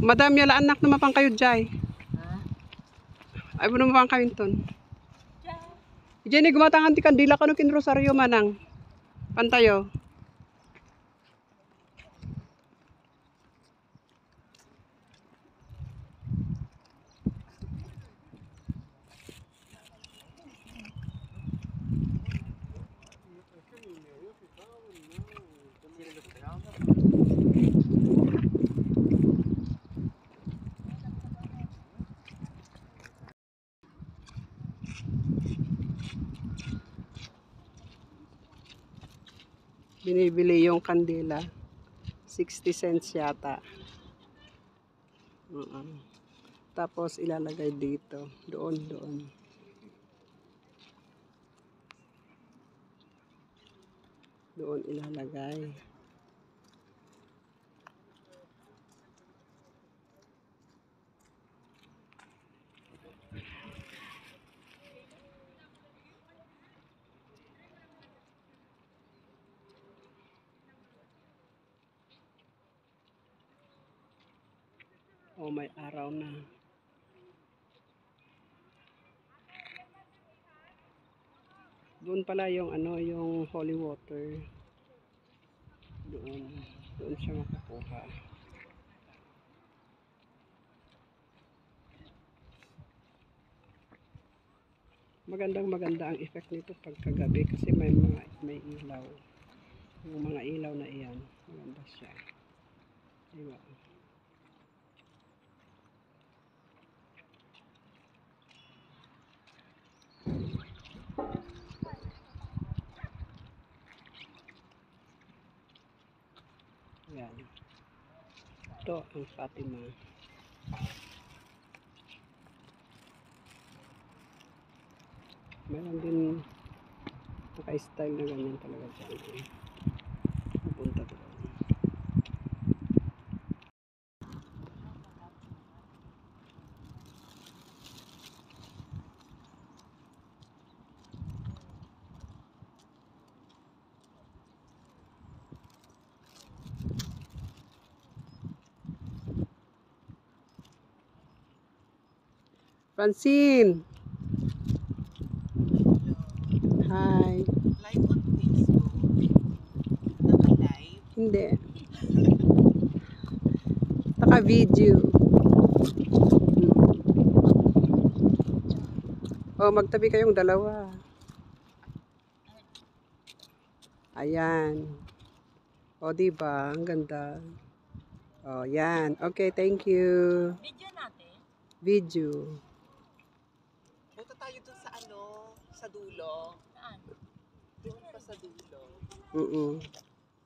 Madam, yala anak na mapang kayo jay. Ay mo naman kayo ton. Diyan ni gumatangan ti kandila kanu kin rosaryo manang. Pantayo. Binibili yung kandila. 60 cents yata. Tapos ilalagay dito. Doon. Doon ilalagay. Oh, may araw na. Doon pala yung yung holy water. Doon siya makakuha. Maganda ang effect nito pagkagabi kasi may ilaw. Yung mga ilaw na iyan, maganda siya. Diba? Yan. Ito ang Fatima. Meron din naka-style na ganyan talaga dyan. Pupunta doon. Francine! Hi! Live on Facebook? Naka-live? Hindi. Naka-video. Oh, magtabi kayong dalawa. Ayan. O, diba? Ang ganda. O, yan. Okay, thank you. Video natin? Video. Punta tayo dun sa sa dulo. Saan? Doon pa sa dulo.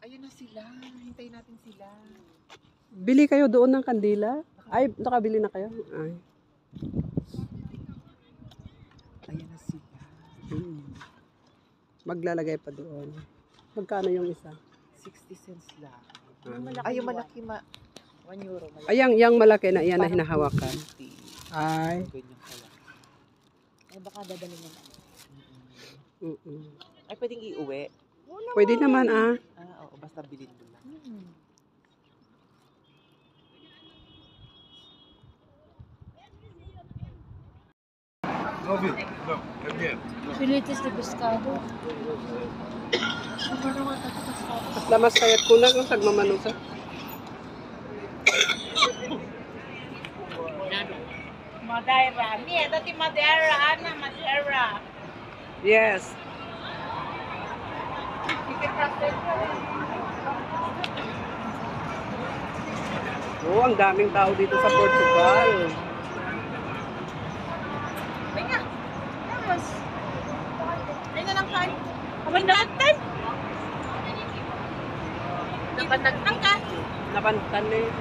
Ayun na sila. Hintayin natin sila. Bili kayo doon ng kandila? Ay, nakabili na kayo? Ay. Ayun na sila. Maglalagay pa doon. Magkano yung isa? 60 cents lang. Ay, yung malaki 1 euro. Malaki. Ay, yung malaki na iyan na hinahawakan. Ay. Ganyan pala. Ay, baka dadalhin na. Ay, pwedeng iuwi? Pwede naman Oo, basta bilhin mo lang. Filitis de pescado. Mas lamas kayat kunag yung sagmamanusa. Madeira. Mie, dati Madeira, Ana, Madeira. Yes. Oh, ang daming tao dito sa Portugal. Venga. Vamos. Venga lang kayo. Kabanatan. Nabanatan ka. Nabantan na yun.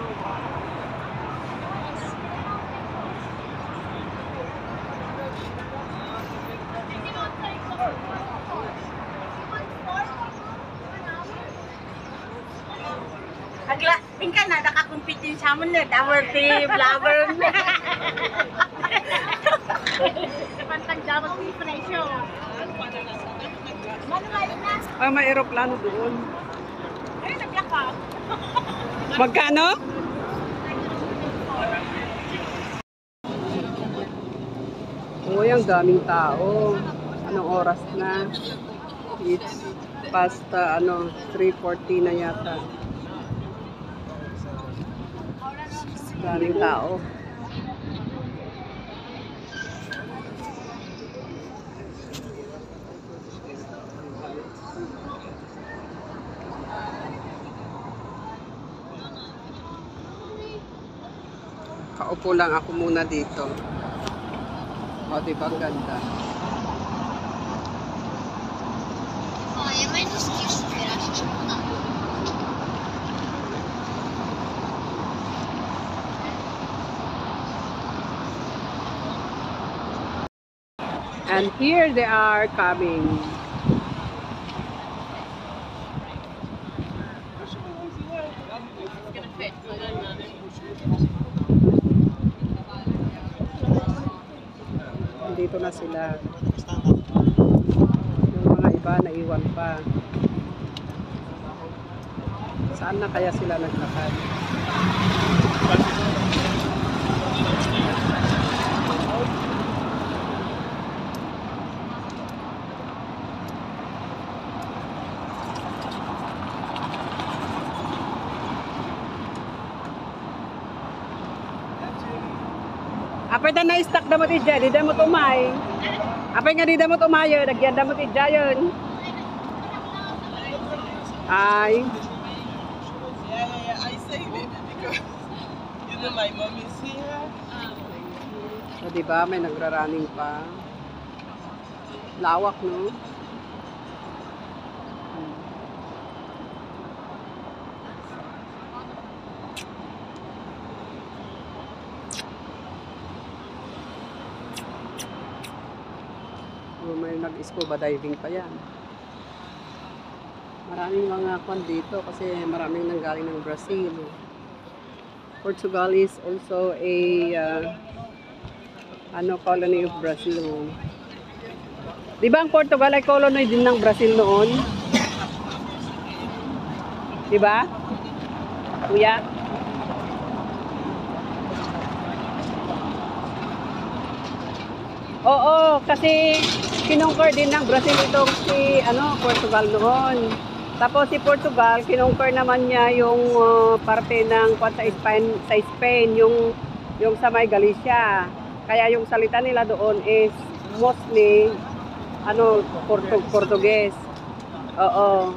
Agla, tingka na nakakumpit din sa amin na Tower Team, Lover na. Pantag dapat yung presyo. Manuhay na. Ah, may aeroplano doon. Ay, nag-black ka. Magkano? ang daming tao. Anong oras na? It's past 3:40 na yata. Daming tao. Kaupo lang ako muna dito. O, diba ang ganda? And here they are coming. Dito na sila. Yung mga iba naiwan pa. Saan na kaya sila naglakad? Apay na na-stack damot isya, di damot umay. Apay nga di damot umayo, nagyan damot isya yun. Ay. Yeah, I saved it because you know my mom is here. So, diba, may nagra-running pa. Lawak, no? May nag-scuba diving pa yan. Maraming mga kwan dito kasi maraming nanggaling ng Brazil. Portugal is also a colony of Brazil. Di ba ang Portugal ay colony din ng Brazil noon? Di ba? Kuya? Oo, kasi kinongker din ng Brazil itong si Portugal noon. Tapos si Portugal, kinongker naman niya yung parte ng sa Spain, yung sa may Galicia. Kaya yung salita nila doon is mostly Portuguese. Oo.